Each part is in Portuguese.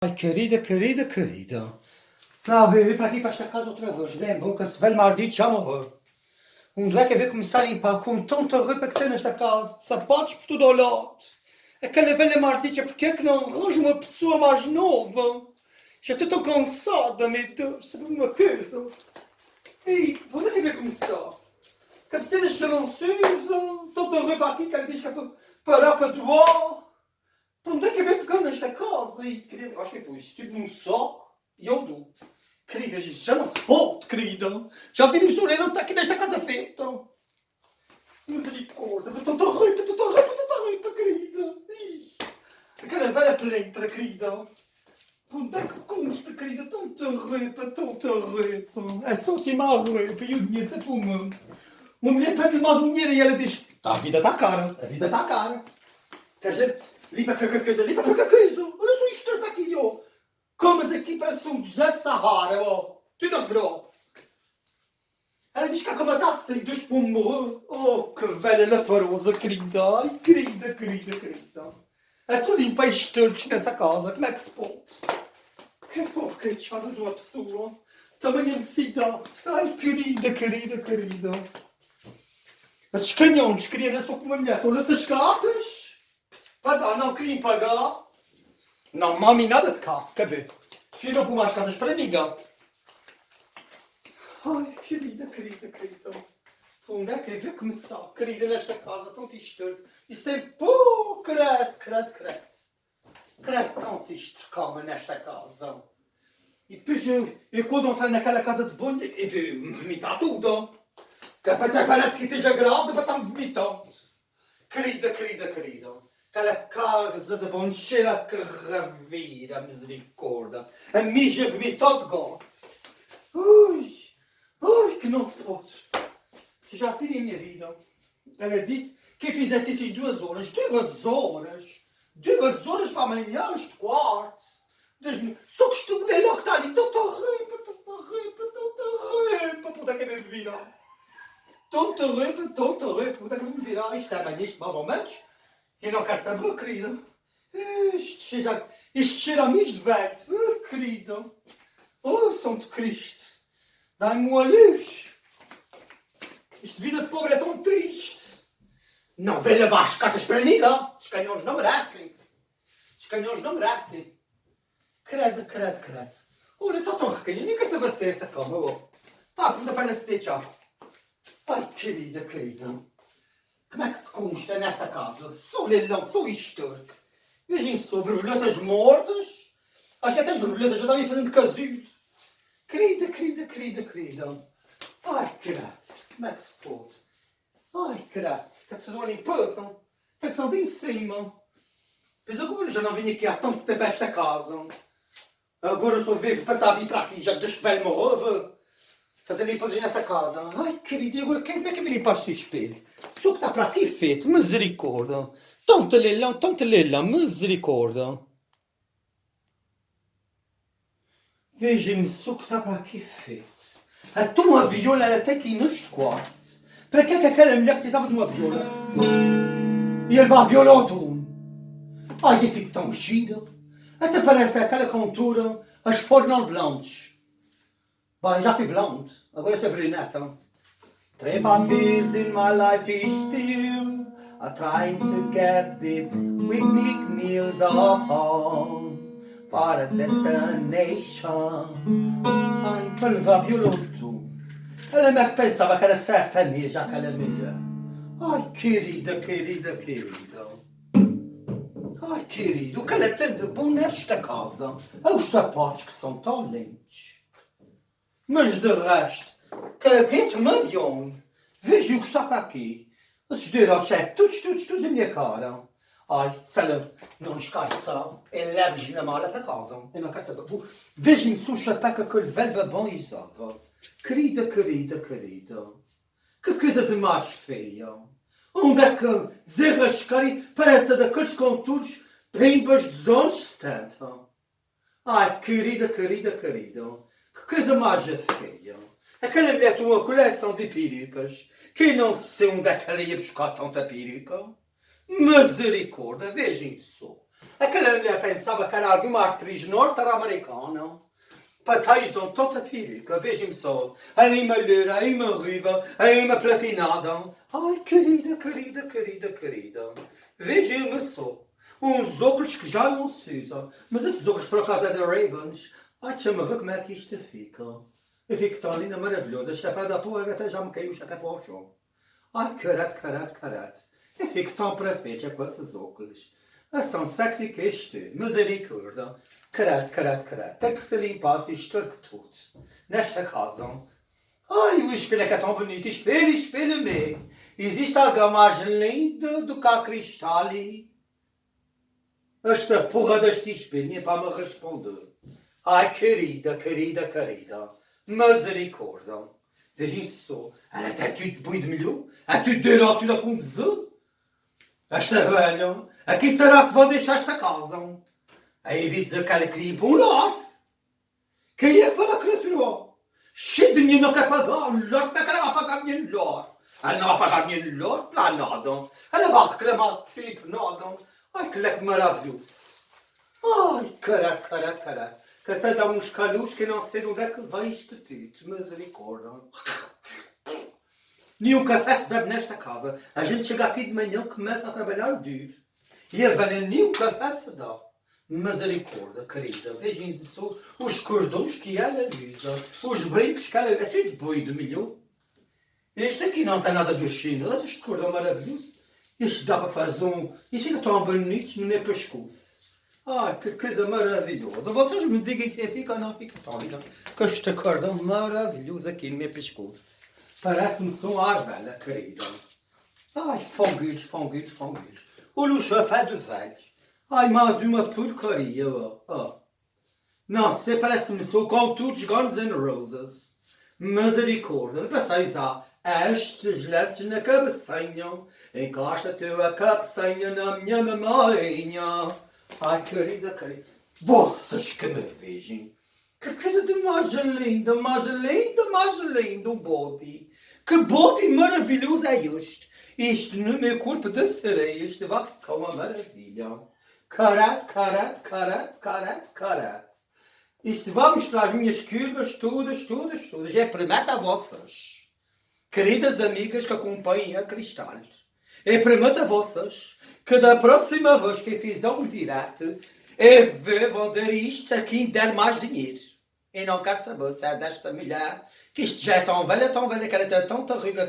Ai, querida. Lá veio para aqui, para esta casa outra vez. Lembro que esse velho maldito já morreu. Um dia que veio começar a limpar com tanta roupa que tem nesta casa. Sapatos por todo o lado. Aquela velha maldita, porque é que não arranja uma pessoa mais nova? Já estou tão cansada, meu Deus. Sabe uma coisa? Ei, onde é que veio começar? Cabeceiras que não se usam. Tanta roupa aqui que ela diz que é para parar para doar. Onde é que veio pegar nesta casa? E, querida, eu acho que é por isso tudo num saco e eu dou. Querida, já não se pode, querida. Já vi o sol, não está aqui nesta casa feita. Misericórdia, tanta roupa, querida. Ih, aquela velha pelentra, querida. Onde é que se consta, querida? Tanta roupa. É só última roupa e o dinheiro sempre o mesmo. Uma mulher pede mais dinheiro e ela diz: a vida está cara, Quer dizer, limpa para a coisa. Olha só isto está aqui, ó. Comas aqui parece um deserto de Sahara, ó. Tudo a verão. Ela diz que a cama está assim, dos pomos. Oh, que velha laparosa, querida. Ai, querida. É só limpar estes turcos nessa casa. Como é que se pode? Que pobre coitada de uma pessoa. Tamanha necessidade. Ai, querida. Esses canhões, querida, só com uma mulher. São essas cartas. Pagar, não queriam pagar. Não, mami, nada de cá. Quer ver? Viram por mais cartas para mim. Ai, querida. Onde é que eu vou começar? Querida, nesta casa, tão triste. Isso tem pô, credo. Credo, tão triste, calma, nesta casa. E depois eu quando entrei naquela casa de banho, eu vi vomitar tudo. Que até parece que esteja grávida, mas está-me vomitando. Querida. Aquela casa de banho cheira a carravira, misericórdia. A mija vomitou de gato. Ui, que não se pode. Que já fiz a minha vida. Ela disse que eu fizesse isso em 2 horas. 2 horas para amanhã, este quarto. Só que estou mulher logo que está ali. Tanta roupa. Onde é que eu devo virar? Tanta roupa. Onde é que eu devo virar? Isto é bem isto, mais ou menos. Eu não quero saber, querida. Isto cheira a mijo de velho. Querida. Oh, Santo Cristo. Dá-me uma luz. Esta vida de pobre é tão triste. Não velha abaixo cartas para ninguém. Os canhões não merecem. Credo. Olha, estou tão recaído. Nem quero ter essa calma. Pá, não dá para se deixar. Ai, querida. Como é que se consta nessa casa? Só leilão, só histórico. Vejam só, borboletas mortas. Acho que até as borboletas já devem fazendo casudo. Querida. Ai, credo. Como é que se pode? Ai, credo. Tem que fazer uma limpeza. Tem que ser bem em cima. Pois agora já não vim aqui há tanto tempo a esta casa. Agora só vivo passar a vir para aqui, já desde que velho morreu. Fazer limpeza nessa casa. Ai, querido, e agora como é que me limpar esse espelho? Só que está para aqui feito, misericórdia. Tanto leilão, misericórdia. Vejam-me só que está para aqui feito. Até uma viola ela tem aqui neste quarto. Para que é que aquela mulher precisava de uma viola? E ele vai violar o tom. Ai, eu fico tão gira. Até parece aquela cantora, as Fornal Blanches. Bem, já fui blonde, agora eu sou bruneta. 3 years in my life is still trying to get deep with big meals of home for a destination. Ai, para levar violão. Ela me pensava que era sertaneja aquela mulher. Ai, querida. Ai, querido, o que ela tem de bom nesta casa é os sapatos que são tão lindos. Mas de resto, caguete Marion, veja o que está para aqui. Esses 2 € todos a minha cara. Ai, se ela não escarça, ele leva-os na mala para casa. Eu não quero saber. Vejam só o chapéu que aquele velho babão usava. Querida. Que coisa de mais feia. Onde é que desarrascarem parece daqueles conturos pimbas dos anos 70? Ai, querida. Que coisa mais feia. Aquela mulher tem uma coleção de perucas. Que não sei onde é que ela ia buscar tanta peruca. Misericórdia, vejam só. Aquela mulher pensava que era alguma atriz norte-americana. Pateizam tanta peruca, vejam só. Aí uma loira, aí uma ruiva, aí uma platinada. Ai, querida, querida, querida, querida. Vejam só. Uns óculos que já não se usam. Mas esses óculos por acaso é da Ravens. Ai, deixa-me ver como é que isto fica. Eu fico tão linda, maravilhosa. Chapéu da porra, até já me caiu o chapéu para o chão. Ai, carate, carate, carate. Eu fico tão perfeita com esses óculos. É tão sexy que isto. Misericórdia. Carate, carate, carate. Tem que se limpar-se isto tudo. Nesta casa. Ai, o espelho é que é tão bonito. Espelho, espelho-me. Existe algo mais lindo do que a cristal? Esta porra deste espelho é para me responder. Ai, querida, querida, querida. Misericórdia. Vejam só. Ela tem tudo bom de melhor. É tudo de lá, tudo a conduzir. Esta velha. Aqui será que vão deixar esta casa? Aí vi dizer que ela queria ir para um lar. Quem é que vai lá criatura? Cheio de dinheiro não quer pagar. Como é que ela vai pagar dinheiro lar? Ela não vai pagar dinheiro lar? Lá nada. Ela vai reclamar de Filipe nada. Ai, que maravilhoso. Ai, caralho, caralho, caralho. Que até dá uns calus que eu não sei de onde é que vem isto tudo. Misericórdia. Nenhum café se bebe nesta casa. A gente chega aqui de manhã e começa a trabalhar duro. E a velha nenhum café se dá. Misericórdia, querida. Vejam só os cordões que ela usa. Os brincos que ela... É tudo boi de milho. Este aqui não tem nada dos chineses. Este cordão maravilhoso. Isto dá para fazer um... Isto é tão bonito no meu pescoço. Ai, que coisa maravilhosa. Vocês me digam se fica ou não fica tão linda. Com este cordão maravilhoso aqui no meu pescoço. Parece-me só uma arvelha, querida. Ai, fongulhos, fongulhos, fongulhos. Olha o chafé de velho. Ai, mais uma porcaria, ó. Não sei, parece-me só com todos Guns N' Roses. Misericórdia. Passei a usar estes lenços na cabecinha. Encosta-te a cabecinha na minha maminha. Ai, querida, querida. Vocês que me vejam. Que coisa de mais linda, mais linda, mais linda, o body. Que body maravilhoso é este. Isto no meu corpo de sereia, isto vai ficar uma maravilha. Carate, carate, carate, carate, carate. Isto vai mostrar as minhas curvas todas, todas, todas. É prometo a vocês, queridas amigas que acompanhem a Cristal. É prometo a vocês que da próxima vez que fizer um direto, eu vou dar isto a quem der mais dinheiro. E não quero saber se é desta mulher, que isto já é tão velha, que ela tem tanta ruga,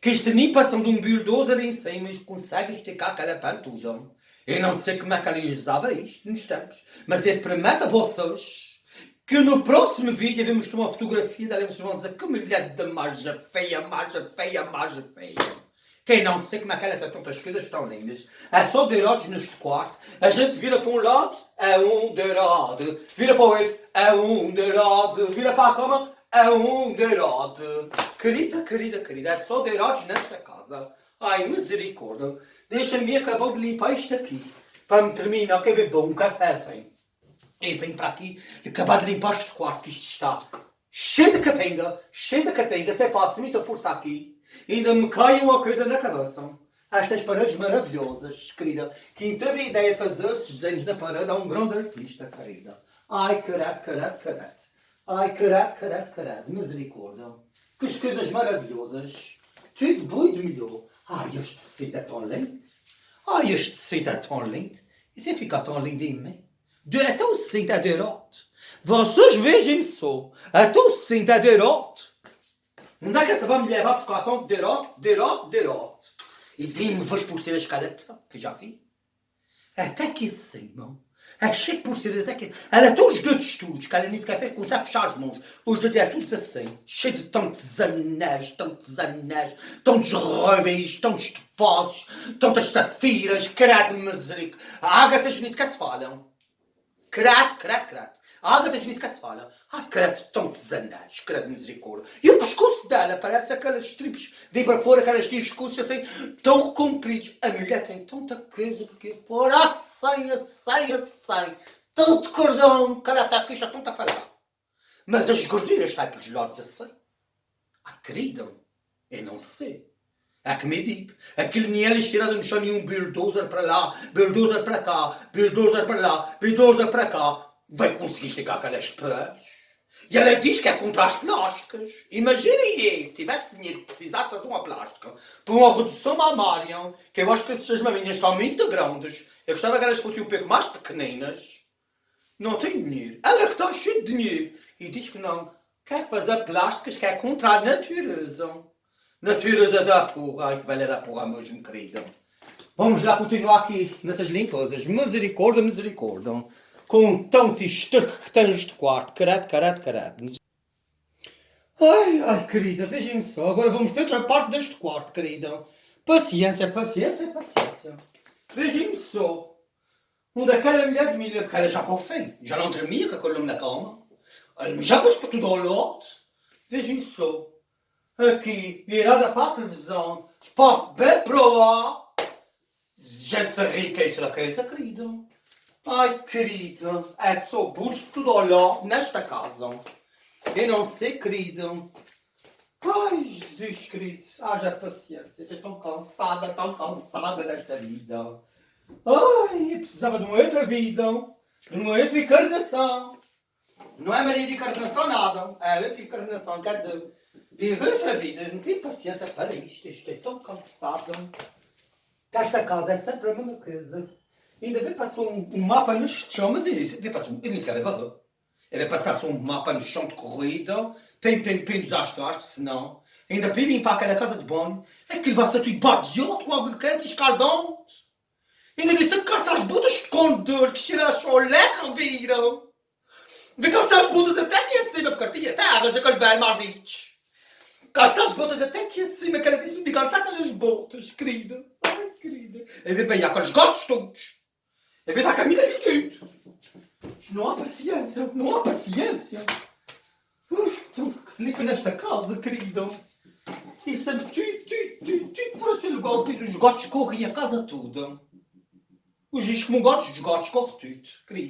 que isto nem passam de um bulldozer em cima, mas consegue esticar aquela pele toda. Eu não sei como é que ela usava isto nos tempos, mas eu prometo a vocês que no próximo vídeo eu vou mostrar uma fotografia dela e vocês vão dizer que mulher de mais feia, mais feia, mais feia. Quem não sei como é que ela tem tantas coisas tão lindas. É só dourados neste quarto. A gente vira para um lado, é um dourado. Vira para o outro, é um dourado. Vira para a cama, é um dourado. Querida, querida, querida, é só dourados nesta casa. Ai, misericórdia. Deixa-me acabar de limpar isto aqui. Para me terminar, quer ver bom um café assim. E venho para aqui e acabar de limpar este quarto, que isto está cheio de catenga. Cheio de catenga. Se eu faço muita força aqui, ainda me cai uma coisa na cabeça. Estas paredes maravilhosas, querida. Quem teve a ideia de fazer esses desenhos na parede é um grande artista, querida. Ai, carate, carate, carate. Ai, carate, carate, carate. Misericórdia. Que coisas maravilhosas. Tudo bom de melhor. Ai, este tecido é tão lindo. Ai, este tecido é tão lindo. E se fica tão lindo em mim? Até o tecido é dourado. Vocês vejam só. Até o tecido é dourado. Onde é que essa vai me levar por cartão de dourado? E vim-me ver por ser a escaleta, que já vi. Até aqui acima. É cheio por ser até aqui. Ela tem os dedos todos, que ela nem sequer consegue fechar as mãos. Os dedos é todos assim. Cheio de tantos anéis, tantos rubis, tantos topazes, tantas safiras, credo misericórdia. Ágatas nem sequer se falam. Credo. Ágatas nem sequer se falam. Ai, credo, tantos anéis, credo misericórdia. E o pescoço dela parece aquelas tribos de para fora, aquelas pescoços assim, tão compridos. A mulher tem tanta coisa porque fora, assim. Tanto cordão que ela está aqui, já tanta a falar. Mas as gorduras saem pelos lados assim. Ah, querida, eu não sei. É que me digo. Aquilo nem eles tiraram no chão nenhum bulldozer para lá, bulldozer para cá, bulldozer para lá, bulldozer para cá. Vai conseguir esticar aquelas pés. E ela diz que é contra as plásticas. Imaginem se tivesse dinheiro que precisasse de uma plástica para uma redução mamária, que eu acho que essas maminhas são muito grandes. Eu gostava que elas fossem um pouco mais pequeninas. Não tem dinheiro. Ela que está cheia de dinheiro. E diz que não. Quer fazer plásticas que é contra a natureza. Natureza da porra. Ai, que velha da porra mesmo, querida. Vamos lá continuar aqui nessas limpezas. Misericórdia, misericórdia. Com tanto esterco que tens de quarto. Caralho. Ai, ai, querida, vejam só. Agora vamos para outra parte deste quarto, querida. Paciência. Vejam só. Onde aquela mulher de milha, porque ela já para o fim. Já não tremia com a coluna na cama. Ela já fosse para tudo ao lado. Vejam só. Aqui, virada para a televisão. Parte bem para lá. Gente rica e toda coisa, querida. Ai, querida. É só burros por tudo ao lado nesta casa. Eu não sei, querida. Ai, Jesus querido. Haja paciência. Estou tão cansada desta vida. Ai, eu precisava de uma outra vida. De uma outra encarnação. Não é Maria de encarnação nada. É outra encarnação. Quer dizer, viver outra vida. Não tenho paciência para isto. Estou tão cansada. Que esta casa é sempre a mesma coisa. Ainda vem passar um mapa no chão. Mas eu nem sequer varrer. Ele passasse um mapa no chão de corrida, pem dos astros, senão, ainda para limpar aquela casa de banho, aquilo vai ser tudo badioto, com água quente e escaldante. Ainda vai ter que calçar as botas de condor, que cheira a choleca, viram? Vai calçar as botas até aqui acima, porque tinha terra, já que ele vai maldito. Calçar as botas até aqui acima, que ela disse-me de calçar aquelas botas, querida. Ai, querida. Ele vai pegar aqueles gatos todos. Ele vai dar a camisa e tudo. Não há paciência. Tanto que se liga nesta casa, querida. E sempre por esse lugar, os gatos correm a casa toda. Os gatos correm tudo, querido.